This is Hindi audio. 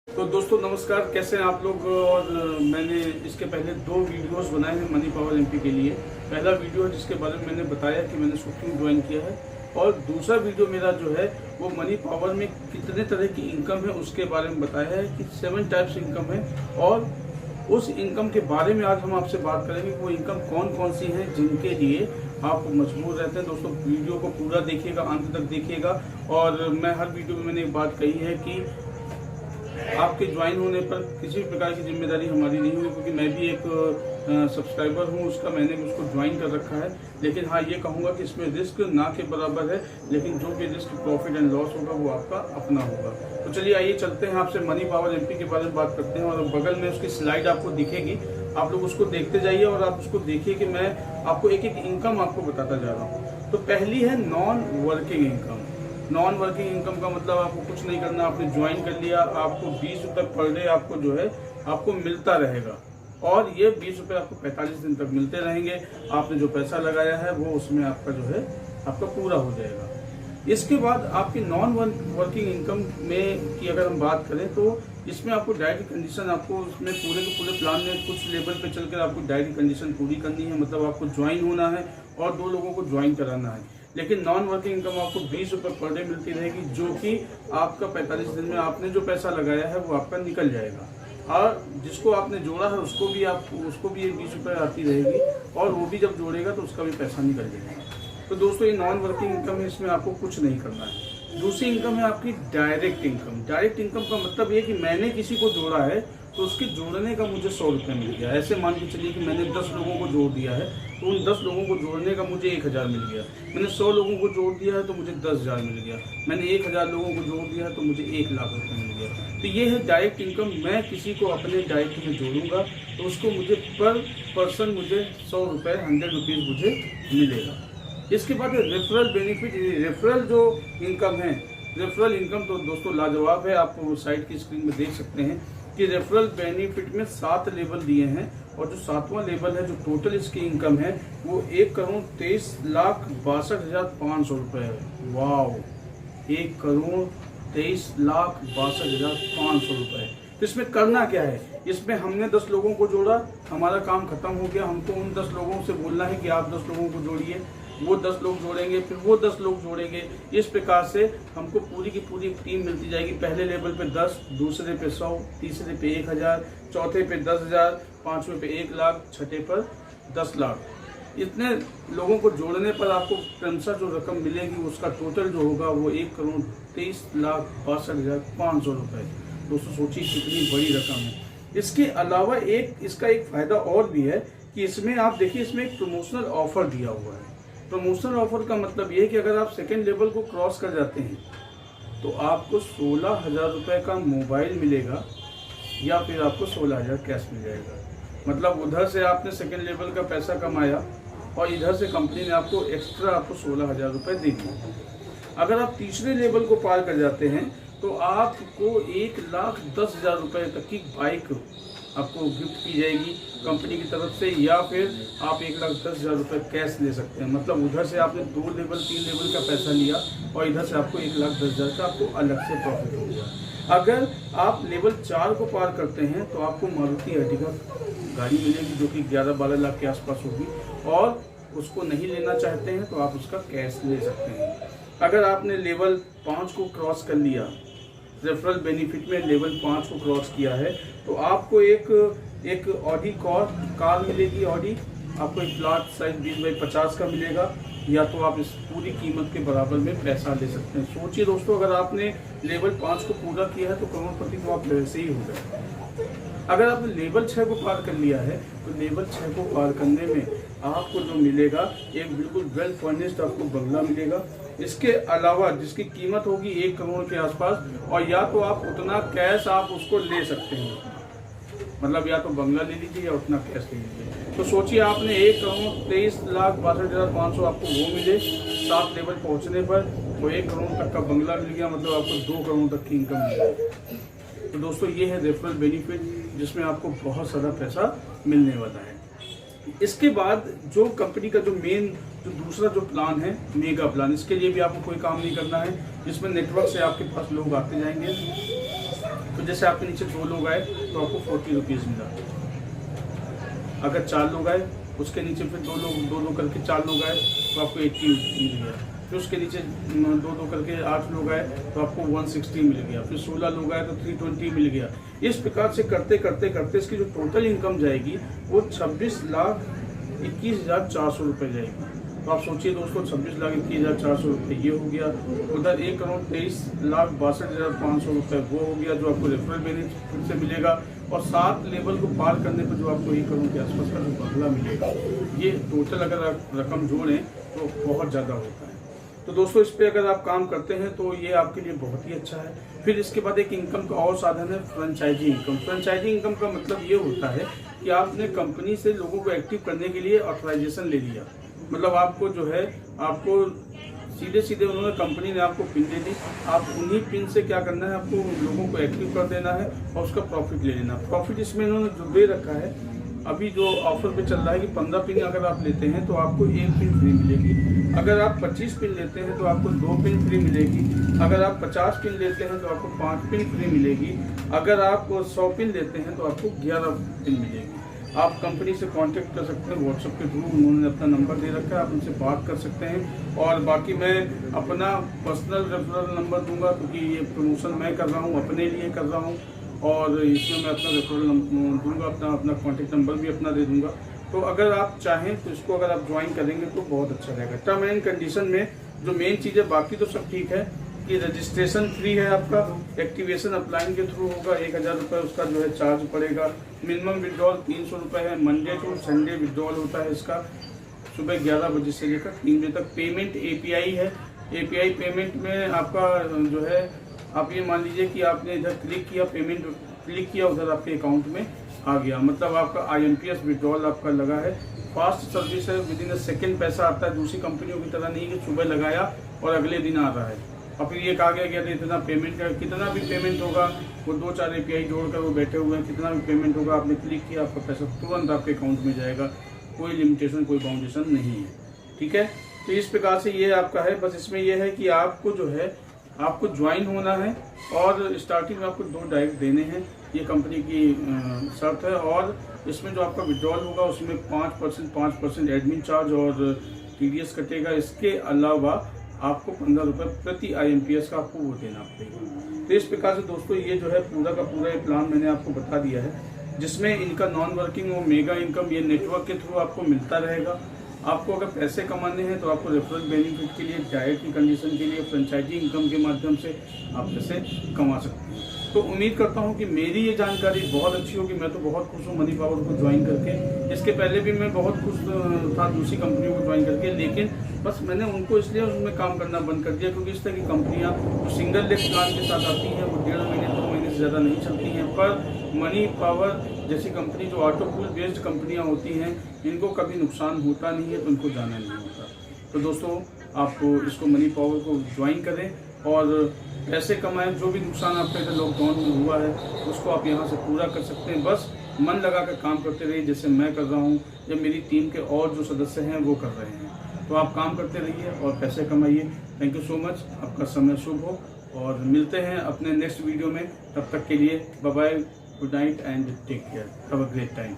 तो दोस्तों नमस्कार, कैसे हैं आप लोग। और मैंने इसके पहले 2 वीडियोस बनाए हैं मनी पावर एमपी के लिए। पहला वीडियो है जिसके बारे में मैंने बताया कि मैंने शूटिंग ज्वाइन किया है, और दूसरा वीडियो मेरा जो है वो मनी पावर में कितने तरह की इनकम है उसके बारे में बताया है कि 7 टाइप्स इनकम है। और उस इनकम के बारे में आज हम आपसे बात करेंगे कि वो इनकम कौन कौन सी है जिनके लिए आप मजबूर रहते हैं। दोस्तों वीडियो को पूरा देखिएगा, अंत तक देखिएगा। और मैं हर वीडियो में मैंने एक बात कही है कि आपके ज्वाइन होने पर किसी भी प्रकार की जिम्मेदारी हमारी नहीं हुई, क्योंकि मैं भी एक सब्सक्राइबर हूं उसका, मैंने उसको ज्वाइन कर रखा है। लेकिन हाँ, ये कहूँगा कि इसमें रिस्क ना के बराबर है, लेकिन जो भी रिस्क प्रॉफिट एंड लॉस होगा वो आपका अपना होगा। तो चलिए आइए चलते हैं, आपसे मनी पावर एमपी के बारे में बात करते हैं। और बगल में उसकी स्लाइड आपको दिखेगी, आप लोग उसको देखते जाइए और आप उसको देखिए कि मैं आपको एक एक इनकम आपको बताता जा रहा हूँ। तो पहली है non working income. Non working income का मतलब आपको कुछ नहीं करना, आपने ज्वाइन कर लिया, आपको 20 रुपये पर डे आपको जो है आपको मिलता रहेगा। और ये 20 रुपये आपको 45 दिन तक मिलते रहेंगे। आपने जो पैसा लगाया है वो उसमें आपका जो है आपका पूरा हो जाएगा। इसके बाद आपकी नॉन वर्किंग इनकम में की अगर हम बात करें तो इसमें आपको डायरी कंडीशन, आपको उसमें पूरे के पूरे प्लान में कुछ लेवल पे चलकर आपको डायरी कंडीशन पूरी करनी है। मतलब आपको ज्वाइन होना है और 2 लोगों को ज्वाइन कराना है। लेकिन नॉन वर्किंग इनकम आपको 20 रुपये पर डे मिलती रहेगी, जो कि आपका 45 दिन में आपने जो पैसा लगाया है वो आपका निकल जाएगा। और जिसको आपने जोड़ा है उसको भी ये 20 रुपये आती रहेगी, और वो भी जब जोड़ेगा तो उसका भी पैसा निकल जाएगा। तो दोस्तों ये नॉन वर्किंग इनकम है, इसमें आपको कुछ नहीं करना है। दूसरी इनकम है आपकी डायरेक्ट इनकम। डायरेक्ट इनकम का मतलब ये कि मैंने किसी को जोड़ा है तो उसके जोड़ने का मुझे 100 रुपये मिल गया। ऐसे मान के चलिए कि मैंने 10 लोगों को जोड़ दिया है तो उन 10 लोगों को जोड़ने का मुझे 1000 मिल गया। मैंने 100 लोगों को जोड़ दिया है तो मुझे 10,000 मिल गया। मैंने 1000 लोगों को जोड़ दिया है तो मुझे 1 लाख रुपये मिल गया। तो ये है डायरेक्ट इनकम। मैं किसी को अपने डायरेक्ट में जोड़ूंगा तो उसको मुझे पर पर्सन मुझे 100 रुपये 100 रुपीज़ मुझे मिलेगा। इसके बाद रेफरल बेनिफिट। रेफरल जो इनकम है, रेफरल इनकम तो दोस्तों लाजवाब है। आप साइट की स्क्रीन में देख सकते हैं कि रेफरल बेनिफिट में 7 लेवल दिए हैं, और जो 7वां लेवल है, जो टोटल इसकी इनकम है वो 1,23,62,500 रुपये है। वाह, 1,23,62,500 रुपये। तो इसमें करना क्या है, इसमें हमने 10 लोगों को जोड़ा, हमारा काम खत्म हो गया। हमको उन 10 लोगों से बोलना है कि आप 10 लोगों को जोड़िए, वो 10 लोग जोड़ेंगे, फिर वो 10 लोग जोड़ेंगे। इस प्रकार से हमको पूरी की पूरी टीम मिलती जाएगी। पहले लेवल पे 10, दूसरे पे 100, तीसरे पे 1000, चौथे पे 10,000, 5वें पे 1 लाख, छठे पर 10 लाख। इतने लोगों को जोड़ने पर आपको क्रमशः जो रकम मिलेगी उसका टोटल जो होगा वो 1,23,62,500 रुपये। दोस्तों सोचिए कितनी बड़ी रकम है। इसके अलावा इसका एक फायदा और भी है कि इसमें आप देखिए, इसमें एक प्रमोशनल ऑफर दिया हुआ है। प्रमोशनल ऑफर का मतलब ये है कि अगर आप सेकेंड लेवल को क्रॉस कर जाते हैं तो आपको 16,000 रुपये का मोबाइल मिलेगा, या फिर आपको 16,000 कैश मिल जाएगा। मतलब उधर से आपने सेकेंड लेवल का पैसा कमाया और इधर से कंपनी ने आपको एक्स्ट्रा 16,000 रुपये दे दिए। अगर आप तीसरे लेवल को पार कर जाते हैं तो आपको 1,10,000 रुपये तक की बाइक आपको गिफ्ट की जाएगी कंपनी की तरफ से, या फिर आप 1,10,000 रुपये कैश ले सकते हैं। मतलब उधर से आपने 2 लेवल 3 लेवल का पैसा लिया और इधर से आपको 1,10,000 का आपको अलग से प्रॉफिट हो गया। अगर आप लेवल 4 को पार करते हैं तो आपको मारुति अर्टिगा गाड़ी मिलेगी, जो कि 11-12 लाख के आसपास होगी, और उसको नहीं लेना चाहते हैं तो आप उसका कैश ले सकते हैं। अगर आपने लेवल 5 को क्रॉस कर लिया, रेफरल बेनिफिट में लेवल 5 को क्रॉस किया है, तो आपको एक ऑडी कार मिलेगी। ऑडी आपको एक प्लाट साइज 20x50 का मिलेगा, या तो आप इस पूरी कीमत के बराबर में पैसा ले सकते हैं। सोचिए दोस्तों, अगर आपने लेवल 5 को पूरा किया है तो करोड़पति तो आप वैसे ही हो गए। अगर आपने लेवल 6 को पार कर लिया है तो लेवल 6 को पार करने में आपको जो मिलेगा, एक बिल्कुल वेल फर्निश्ड आपको बंगला मिलेगा। इसके अलावा जिसकी कीमत होगी 1 करोड़ के आसपास, और या तो आप उतना कैश आप उसको ले सकते हैं। मतलब या तो बंगला ले लीजिए या उतना कैश ले लीजिए। तो सोचिए, आपने 1,23,62,500 आपको वो मिले 7 लेवल पहुंचने पर, तो 1 करोड़ तक का बंगला मिल गया। मतलब आपको 2 करोड़ तक की इनकम मिल गई। तो दोस्तों ये है रेफरल बेनिफिट, जिसमें आपको बहुत सारा पैसा मिलने वाला है। इसके बाद जो कंपनी का जो दूसरा जो प्लान है, मेगा प्लान, इसके लिए भी आपको कोई काम नहीं करना है। इसमें नेटवर्क से आपके पास लोग आते जाएंगे। तो जैसे आपके नीचे 2 लोग आए तो आपको 40 रुपीज़ मिला। अगर 4 लोग आए उसके नीचे फिर 2 करके 4 लोग आए तो आपको 80 मिल गया। फिर उसके नीचे 2 करके 8 लोग आए तो आपको 160 मिल गया। फिर 16 लोग आए तो 320 मिल गया। इस प्रकार से करते करते करते इसकी जो टोटल इनकम जाएगी वो 26,21,400 रुपये जाएगी। तो आप सोचिए दोस्तों, 26,21,400 रुपये ये हो गया। उधर 1,23,62,500 रुपये वो हो गया जो आपको रेफरल बेनिफिट से मिलेगा। और 7 लेवल को पार करने पर जो आपको 1 करोड़ के आसपास का जो बदला मिलेगा, ये टोटल अगर आप रकम जोड़ें तो बहुत ज़्यादा होता है। तो दोस्तों इस पे अगर आप काम करते हैं तो ये आपके लिए बहुत ही अच्छा है। फिर इसके बाद एक इनकम का और साधन है फ्रेंचाइजी इनकम। फ्रेंचाइजी इनकम का मतलब ये होता है कि आपने कंपनी से लोगों को एक्टिव करने के लिए ऑथराइजेशन ले लिया। मतलब आपको जो है, आपको सीधे उन्होंने, कंपनी ने आपको पिन दे दी, आप उन्हीं पिन से क्या करना है, आपको लोगों को एक्टिव कर देना है और उसका प्रॉफिट ले लेना। प्रॉफिट इसमें इन्होंने जो दे रखा है, अभी जो ऑफर पे चल रहा है कि 15 पिन अगर आप लेते हैं तो आपको 1 पिन फ्री मिलेगी। अगर आप 25 पिन लेते हैं तो आपको 2 पिन फ्री मिलेगी। अगर आप 50 पिन लेते हैं तो आपको 5 पिन फ्री मिलेगी। अगर आप 100 पिन लेते हैं तो आपको 11 पिन मिलेगी। आप कंपनी से कांटेक्ट कर सकते हैं व्हाट्सएप के थ्रू, उन्होंने अपना नंबर दे रखा है, आप उनसे बात कर सकते हैं। और बाकी मैं अपना पर्सनल रेफरल नंबर दूंगा क्योंकि ये प्रमोशन मैं कर रहा हूँ, अपने लिए कर रहा हूँ और इसमें मैं अपना रेफरल दूंगा, अपना कॉन्टेक्ट नंबर भी अपना दे दूंगा। तो अगर आप चाहें तो इसको अगर आप ज्वाइन करेंगे तो बहुत अच्छा रहेगा। टर्म एंड कंडीशन में जो मेन चीज़ है, बाकी तो सब ठीक है कि रजिस्ट्रेशन फ्री है आपका, एक्टिवेशन अपलाइन के थ्रू होगा, 1,000 रुपये उसका जो है चार्ज पड़ेगा। मिनिमम विड्रॉल 300 रुपये है। मंडे टू संडे विड्रॉल होता है इसका, सुबह 11 बजे से लेकर 3 बजे तक। पेमेंट API है। API पेमेंट में आपका जो है, आप ये मान लीजिए कि आपने इधर क्लिक किया, पेमेंट क्लिक किया, उधर आपके अकाउंट में आ गया, मतलब आपका IMPS विड्रॉल आपका लगा है। फास्ट सर्विस है, विदिन अ सेकेंड पैसा आता है। दूसरी कंपनियों की तरह नहीं कि सुबह लगाया और अगले दिन आ रहा है और फिर ये कहा गया कि इतना पेमेंट का, कितना भी पेमेंट होगा वो 2-4 API जोड़कर वो बैठे हुए हैं, कितना भी पेमेंट होगा आपने क्लिक किया, आपका पैसा तुरंत आपके अकाउंट में जाएगा। कोई लिमिटेशन, कोई बाउंडेशन नहीं है। ठीक है, तो इस प्रकार से ये आपका है। बस इसमें यह है कि आपको जो है, आपको ज्वाइन होना है और स्टार्टिंग में आपको 2 डायरेक्ट देने हैं, ये कंपनी की शर्त है। और इसमें जो आपका विड्रॉल होगा उसमें 5% एडमिन चार्ज और TDS कटेगा। इसके अलावा आपको 15 रुपये प्रति IMPS का आपको वो देना पड़ेगा। तो इस प्रकार से दोस्तों ये जो है पूरा का पूरा ये प्लान मैंने आपको बता दिया है, जिसमें इनका नॉन वर्किंग और मेगा इनकम ये नेटवर्क के थ्रू आपको मिलता रहेगा। आपको अगर पैसे कमाने हैं तो आपको रेफरल बेनिफिट के लिए, डायरेक्ट की कंडीशन के लिए, फ्रेंचाइजी इनकम के माध्यम से आप पैसे कमा सकते हैं। तो उम्मीद करता हूं कि मेरी ये जानकारी बहुत अच्छी होगी। मैं तो बहुत खुश हूं मनी पावर को ज्वाइन करके। इसके पहले भी मैं बहुत खुश था दूसरी कंपनियों को ज्वाइन करके, लेकिन बस मैंने उनको इसलिए उनमें काम करना बंद कर दिया क्योंकि इस तरह की कंपनियां जो सिंगल लेग प्लान के साथ आती हैं वो 1.5 महीने 2 महीने से ज़्यादा नहीं चलती हैं। पर मनी पावर जैसी कंपनी जो ऑटो पूल बेस्ड कंपनियां होती हैं, इनको कभी नुकसान होता नहीं है, तो इनको जाना नहीं होता। तो दोस्तों आपको इसको मनी पावर को ज्वाइन करें और पैसे कमाएं। जो भी नुकसान आपका इधर लॉकडाउन में हुआ है उसको आप यहाँ से पूरा कर सकते हैं। बस मन लगा कर काम करते रहिए, जैसे मैं कर रहा हूँ या मेरी टीम के और जो सदस्य हैं वो कर रहे हैं। तो आप काम करते रहिए और पैसे कमाइए। थैंक यू सो मच, आपका समय शुभ हो और मिलते हैं अपने नेक्स्ट वीडियो में। तब तक के लिए bye bye, good night and take care, have a great time.